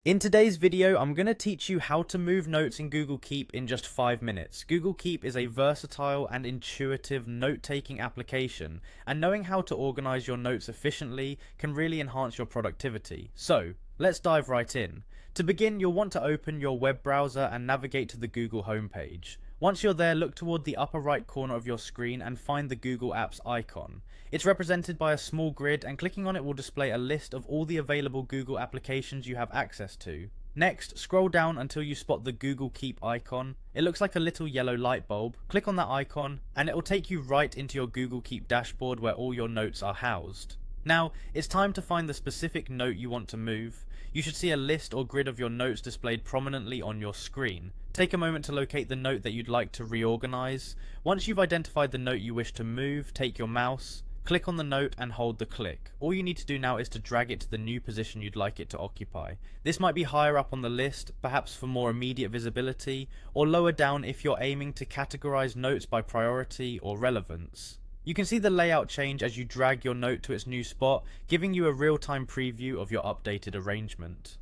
In today's video, I'm going to teach you how to move notes in Google Keep in just 5 minutes. Google Keep is a versatile and intuitive note-taking application, and knowing how to organize your notes efficiently can really enhance your productivity. So, let's dive right in. To begin, you'll want to open your web browser and navigate to the Google homepage. Once you're there, look toward the upper right corner of your screen and find the Google Apps icon. It's represented by a small grid, and clicking on it will display a list of all the available Google applications you have access to. Next, scroll down until you spot the Google Keep icon. It looks like a little yellow light bulb. Click on that icon and it will take you right into your Google Keep dashboard where all your notes are housed. Now, it's time to find the specific note you want to move. You should see a list or grid of your notes displayed prominently on your screen. Take a moment to locate the note that you'd like to reorganize. Once you've identified the note you wish to move, take your mouse, click on the note and hold the click. All you need to do now is to drag it to the new position you'd like it to occupy. This might be higher up on the list, perhaps for more immediate visibility, or lower down if you're aiming to categorize notes by priority or relevance. You can see the layout change as you drag your note to its new spot, giving you a real-time preview of your updated arrangement.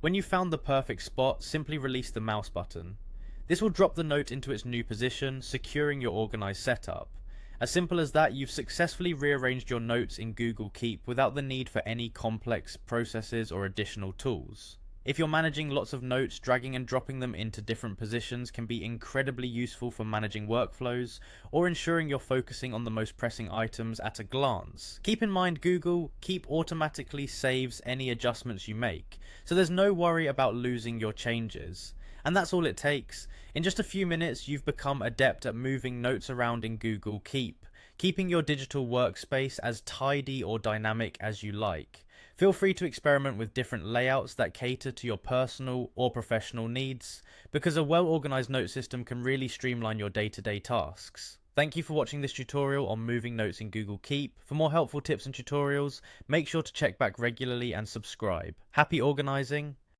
When you've found the perfect spot, simply release the mouse button. This will drop the note into its new position, securing your organized setup. As simple as that, you've successfully rearranged your notes in Google Keep without the need for any complex processes or additional tools. If you're managing lots of notes, dragging and dropping them into different positions can be incredibly useful for managing workflows or ensuring you're focusing on the most pressing items at a glance. Keep in mind, Google Keep automatically saves any adjustments you make, so there's no worry about losing your changes. And that's all it takes. In just a few minutes, you've become adept at moving notes around in Google Keep, keeping your digital workspace as tidy or dynamic as you like. Feel free to experiment with different layouts that cater to your personal or professional needs, because a well-organized note system can really streamline your day-to-day tasks. Thank you for watching this tutorial on moving notes in Google Keep. For more helpful tips and tutorials, make sure to check back regularly and subscribe. Happy organizing!